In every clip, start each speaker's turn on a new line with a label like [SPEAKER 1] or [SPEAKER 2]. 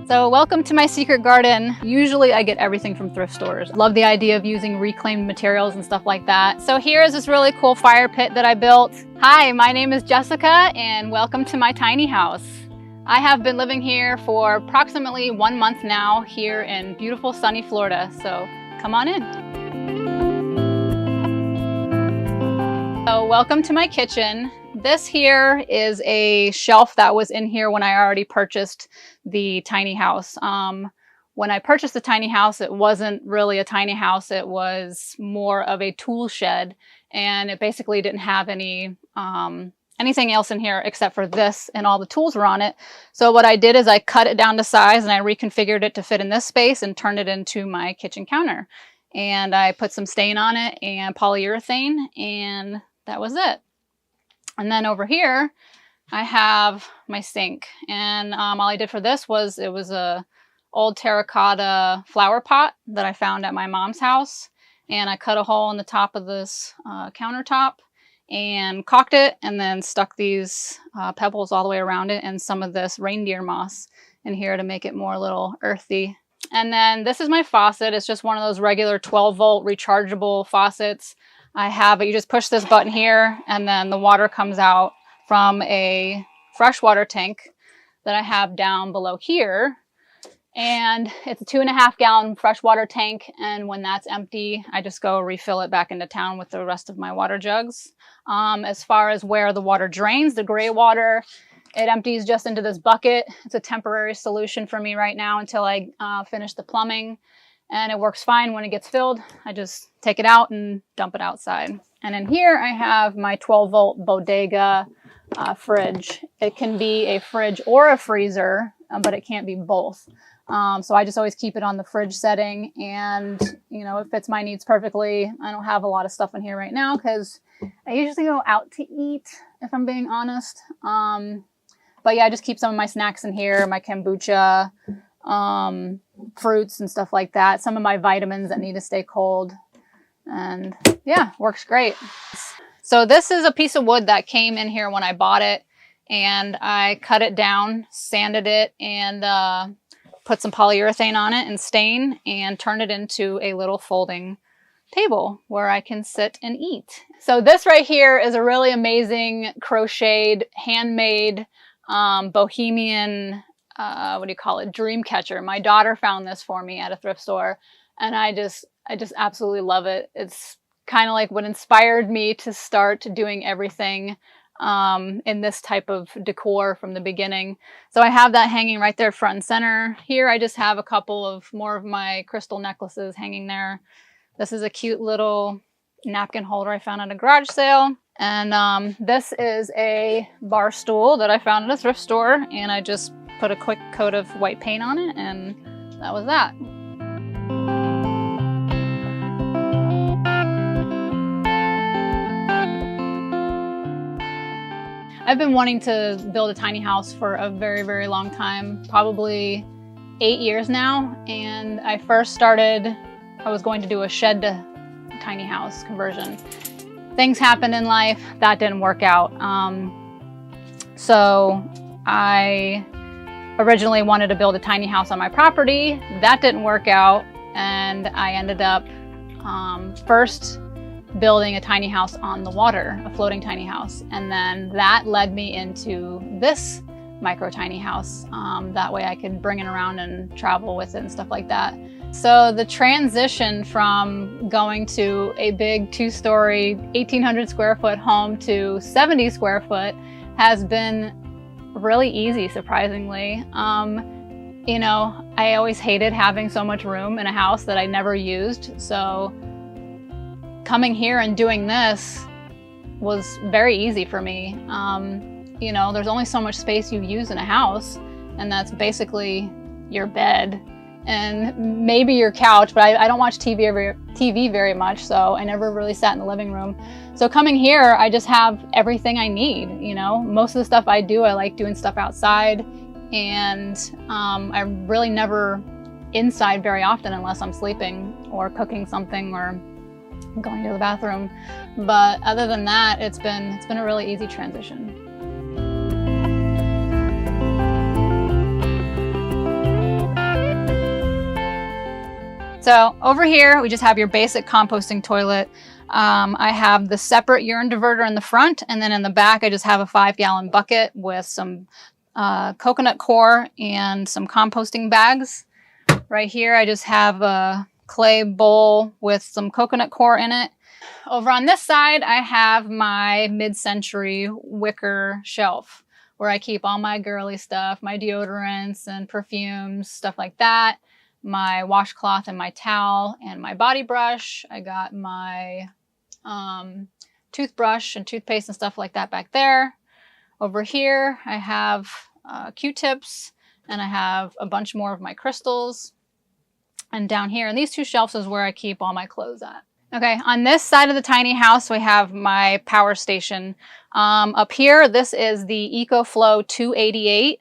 [SPEAKER 1] So welcome to my secret garden. Usually I get everything from thrift stores. Love the idea of using reclaimed materials and stuff like that. So here is this really cool fire pit that I built. Hi, my name is Jessica and welcome to my tiny house. I have been living here for approximately 1 month now here in beautiful sunny Florida. So come on in. So welcome to my kitchen. This here is a shelf that was in here when I already purchased the tiny house. When I purchased the tiny house, it wasn't really a tiny house. It was more of a tool shed, and it basically didn't have any anything else in here except for this, and all the tools were on it. So what I did is I cut it down to size and I reconfigured it to fit in this space and turned it into my kitchen counter. And I put some stain on it and polyurethane, and that was it. And then over here, I have my sink. And all I did for this was, it was a old terracotta flower pot that I found at my mom's house. And I cut a hole in the top of this countertop and caulked it, and then stuck these pebbles all the way around it and some of this reindeer moss in here to make it more a little earthy. And then this is my faucet. It's just one of those regular 12-volt rechargeable faucets. I have it, you just push this button here and then the water comes out from a freshwater tank that I have down below here. And it's a 2.5 gallon freshwater tank. And when that's empty, I just go refill it back into town with the rest of my water jugs. As far as where the water drains, the gray water, it empties just into this bucket. It's a temporary solution for me right now until I finish the plumbing. And it works fine. When it gets filled, I just take it out and dump it outside. And in here I have my 12-volt Bodega fridge. It can be a fridge or a freezer, but it can't be both. So I just always keep it on the fridge setting, and you know, it fits my needs perfectly. I don't have a lot of stuff in here right now because I usually go out to eat, if I'm being honest. But yeah, I just keep some of my snacks in here, my kombucha, fruits and stuff like that, some of my vitamins that need to stay cold, and yeah, works great. So this is a piece of wood that came in here when I bought it, and I cut it down, sanded it, and put some polyurethane on it and stain, and turned it into a little folding table where I can sit and eat. So this right here is a really amazing crocheted, handmade, bohemian, what do you call it, dream catcher. My daughter found this for me at a thrift store, and I just absolutely love it. It's kind of like what inspired me to start doing everything in this type of decor from the beginning. So I have that hanging right there front and center. Here I just have a couple of more of my crystal necklaces hanging there. This is a cute little napkin holder I found at a garage sale. And this is a bar stool that I found at a thrift store, and I just put a quick coat of white paint on it, and that was that. I've been wanting to build a tiny house for a very, very long time, probably 8 years now. And I first started, I was going to do a shed to tiny house conversion. Things happened in life, that didn't work out. So I originally wanted to build a tiny house on my property. That didn't work out, and I ended up first building a tiny house on the water, a floating tiny house. And then that led me into this micro tiny house. That way I could bring it around and travel with it and stuff like that. So the transition from going to a big 2-story, 1,800 square foot home to 70 square foot has been really easy, surprisingly. You know, I always hated having so much room in a house that I never used. So coming here and doing this was very easy for me. You know, there's only so much space you use in a house, and that's basically your bed and maybe your couch, but I don't watch TV very much, so I never really sat in the living room. So coming here, I just have everything I need, you know. Most of the stuff I do, I like doing stuff outside, and I'm really never inside very often unless I'm sleeping or cooking something or going to the bathroom. But other than that, it's been a really easy transition. So over here, we just have your basic composting toilet. I have the separate urine diverter in the front, and then in the back, I just have a 5-gallon bucket with some coconut coir and some composting bags. Right here, I just have a clay bowl with some coconut coir in it. Over on this side, I have my mid-century wicker shelf where I keep all my girly stuff, my deodorants and perfumes, stuff like that, my washcloth and my towel and my body brush. I got my toothbrush and toothpaste and stuff like that back there. Over here, I have Q-tips, and I have a bunch more of my crystals. And down here, and these two shelves is where I keep all my clothes at. Okay, on this side of the tiny house, we have my power station. Up here, this is the EcoFlow 288.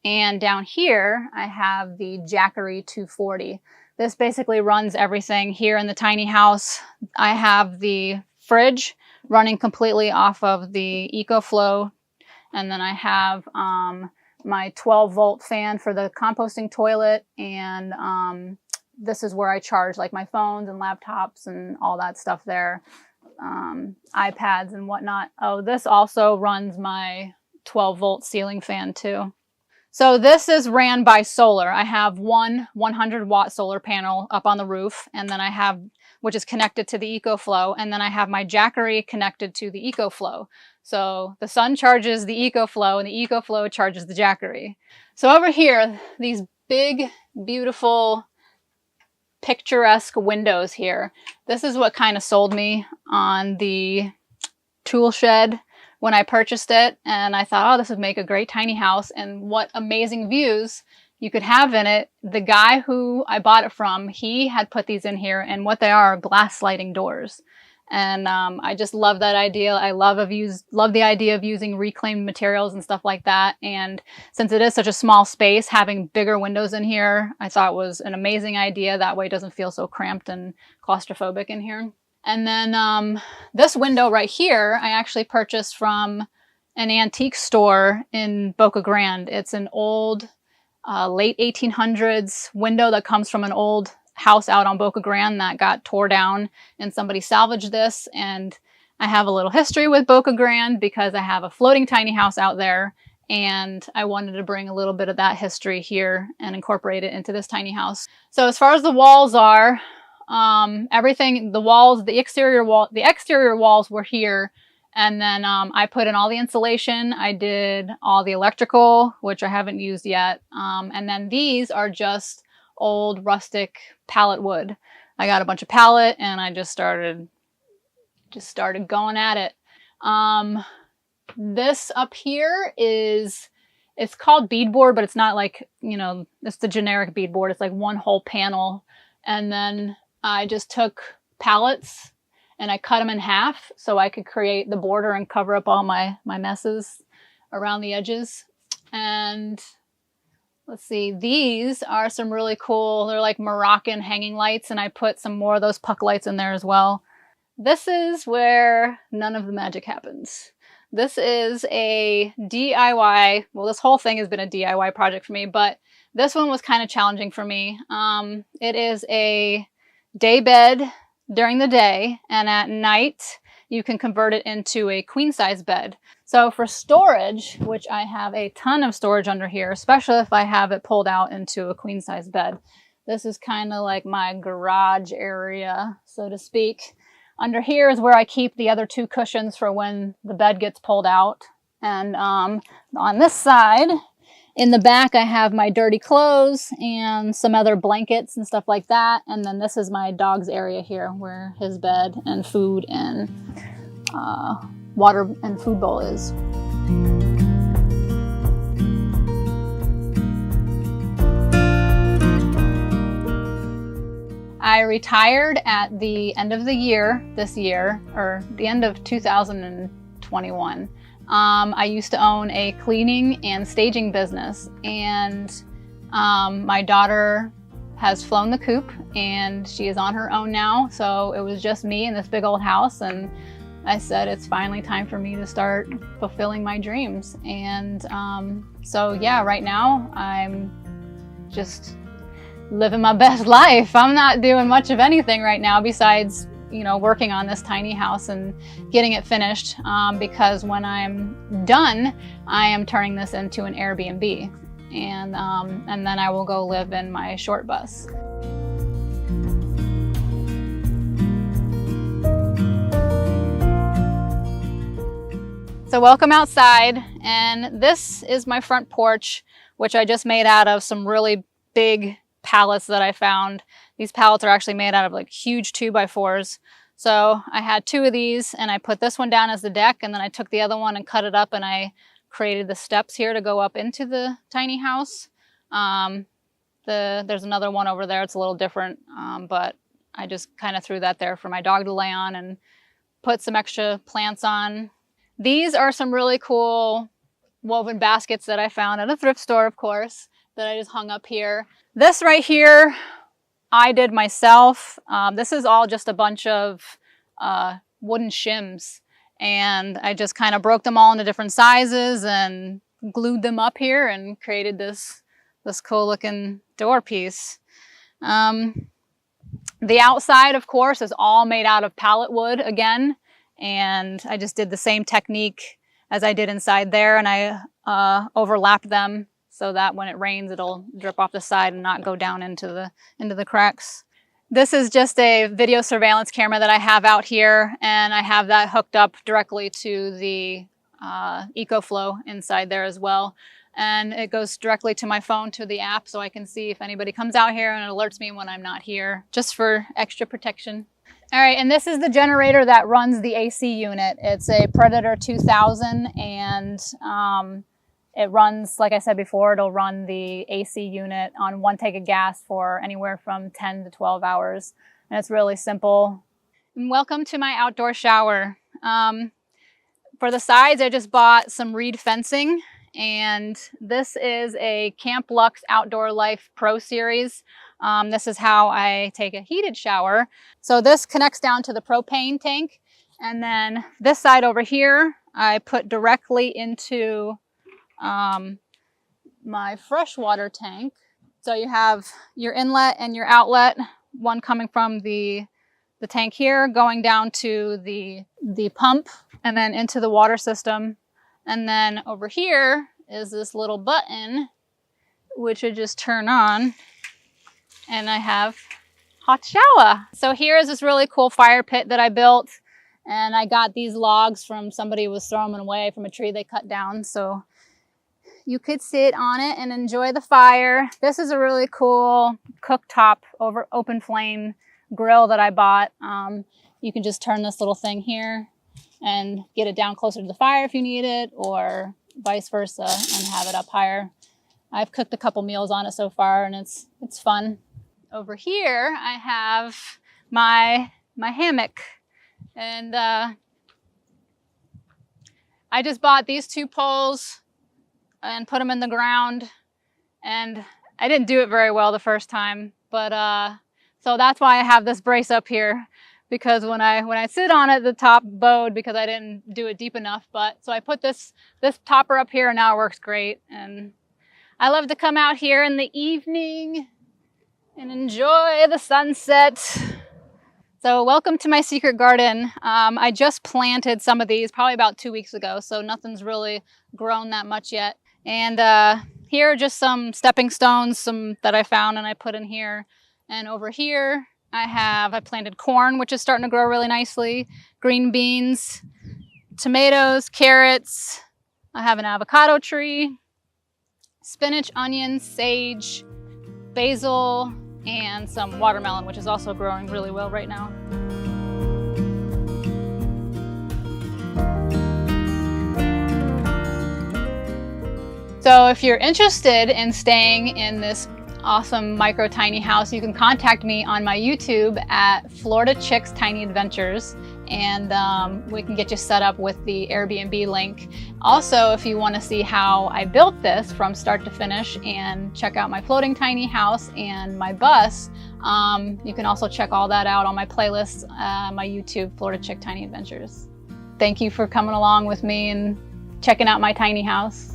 [SPEAKER 1] And down here, I have the Jackery 240. This basically runs everything here in the tiny house. I have the fridge running completely off of the EcoFlow. And then I have my 12-volt fan for the composting toilet. And this is where I charge like my phones and laptops and all that stuff there. iPads and whatnot. Oh, this also runs my 12-volt ceiling fan too. So this is ran by solar. I have one 100-watt solar panel up on the roof, and then I have, which is connected to the EcoFlow, and then I have my Jackery connected to the EcoFlow. So the sun charges the EcoFlow, and the EcoFlow charges the Jackery. So over here, these big, beautiful, picturesque windows here. This is what kind of sold me on the tool shed when I purchased it, and I thought, oh, this would make a great tiny house, and what amazing views you could have in it. The guy who I bought it from, he had put these in here, and what they are glass sliding doors. And I just love that idea. I love the idea of using reclaimed materials and stuff like that. And since it is such a small space, having bigger windows in here, I thought was an amazing idea. That way it doesn't feel so cramped and claustrophobic in here. And then this window right here, I actually purchased from an antique store in Boca Grande. It's an old, late 1800s window that comes from an old house out on Boca Grande that got tore down, and somebody salvaged this. And I have a little history with Boca Grande because I have a floating tiny house out there, and I wanted to bring a little bit of that history here and incorporate it into this tiny house. So as far as the walls are, everything, the walls, the exterior walls were here. And then I put in all the insulation. I did all the electrical, which I haven't used yet. And then these are just old rustic pallet wood. I got a bunch of pallet and I just started going at it. This up here it's called beadboard, but it's not like, you know, it's the generic beadboard. It's like one whole panel. And then I just took pallets and I cut them in half so I could create the border and cover up all my messes around the edges. And let's see, these are some really cool, they're like Moroccan hanging lights, and I put some more of those puck lights in there as well. This is where none of the magic happens. This is a DIY, well, this whole thing has been a DIY project for me, but this one was kind of challenging for me. It is a day bed during the day, and at night you can convert it into a queen size bed. So for storage, which I have a ton of storage under here, especially if I have it pulled out into a queen size bed. This is kind of like my garage area, so to speak. Under here is where I keep the other two cushions for when the bed gets pulled out. And on this side, in the back, I have my dirty clothes and some other blankets and stuff like that. And then this is my dog's area here, where his bed and food and water and food bowl is. I retired at the end of the year, this year, or the end of 2021. I used to own a cleaning and staging business, and my daughter has flown the coop and she is on her own now. So it was just me in this big old house, and I said it's finally time for me to start fulfilling my dreams. And so yeah, right now I'm just living my best life. I'm not doing much of anything right now besides, working on this tiny house and getting it finished, because when I'm done, I am turning this into an Airbnb, and then I will go live in my short bus. So welcome outside, and this is my front porch, which I just made out of some really big pallets that I found. These pallets are actually made out of like huge 2x4s. So I had 2 of these, and I put this one down as the deck, and then I took the other one and cut it up, and I created the steps here to go up into the tiny house. There's another one over there. It's a little different, but I just kind of threw that there for my dog to lay on and put some extra plants on. These are some really cool woven baskets that I found at a thrift store, of course, that I just hung up here. This right here, I did myself. This is all just a bunch of wooden shims, and I just kind of broke them all into different sizes and glued them up here and created this cool looking door piece. The outside, of course, is all made out of pallet wood again. And I just did the same technique as I did inside there, and I overlapped them so that when it rains, it'll drip off the side and not go down into the cracks. This is just a video surveillance camera that I have out here, and I have that hooked up directly to the EcoFlow inside there as well. And it goes directly to my phone, to the app, so I can see if anybody comes out here, and it alerts me when I'm not here, just for extra protection. All right, and this is the generator that runs the AC unit. It's a Predator 2000, and it runs, like I said before, it'll run the AC unit on 1 tank of gas for anywhere from 10 to 12 hours. And it's really simple. And welcome to my outdoor shower. For the sides, I just bought some reed fencing, and this is a Camp Lux Outdoor Life Pro Series. This is how I take a heated shower. So this connects down to the propane tank, and then this side over here I put directly into my freshwater tank. So you have your inlet and your outlet, one coming from the tank here, going down to the pump, and then into the water system. And then over here is this little button, which I just turn on, and I have hot shower. So here is this really cool fire pit that I built, and I got these logs from somebody who was throwing them away from a tree they cut down, so you could sit on it and enjoy the fire. This is a really cool cooktop over open flame grill that I bought. You can just turn this little thing here and get it down closer to the fire if you need it, or vice versa, and have it up higher. I've cooked a couple meals on it so far, and it's fun. Over here, I have my hammock, and I just bought these 2 poles and put them in the ground, and I didn't do it very well the first time, but so that's why I have this brace up here, because when I sit on it, the top bowed because I didn't do it deep enough. But so I put this topper up here, and now it works great. And I love to come out here in the evening and enjoy the sunset. So welcome to my secret garden. I just planted some of these probably about 2 weeks ago, so nothing's really grown that much yet. And here are just some stepping stones, some that I found and I put in here. And over here I planted corn, which is starting to grow really nicely, green beans, tomatoes, carrots. I have an avocado tree, spinach, onions, sage, basil, and some watermelon, which is also growing really well right now. So if you're interested in staying in this awesome micro tiny house, you can contact me on my YouTube at Florida Chicks Tiny Adventures, and we can get you set up with the Airbnb link. Also, if you want to see how I built this from start to finish and check out my floating tiny house and my bus, you can also check all that out on my playlist, my YouTube, Florida Chick Tiny Adventures. Thank you for coming along with me and checking out my tiny house.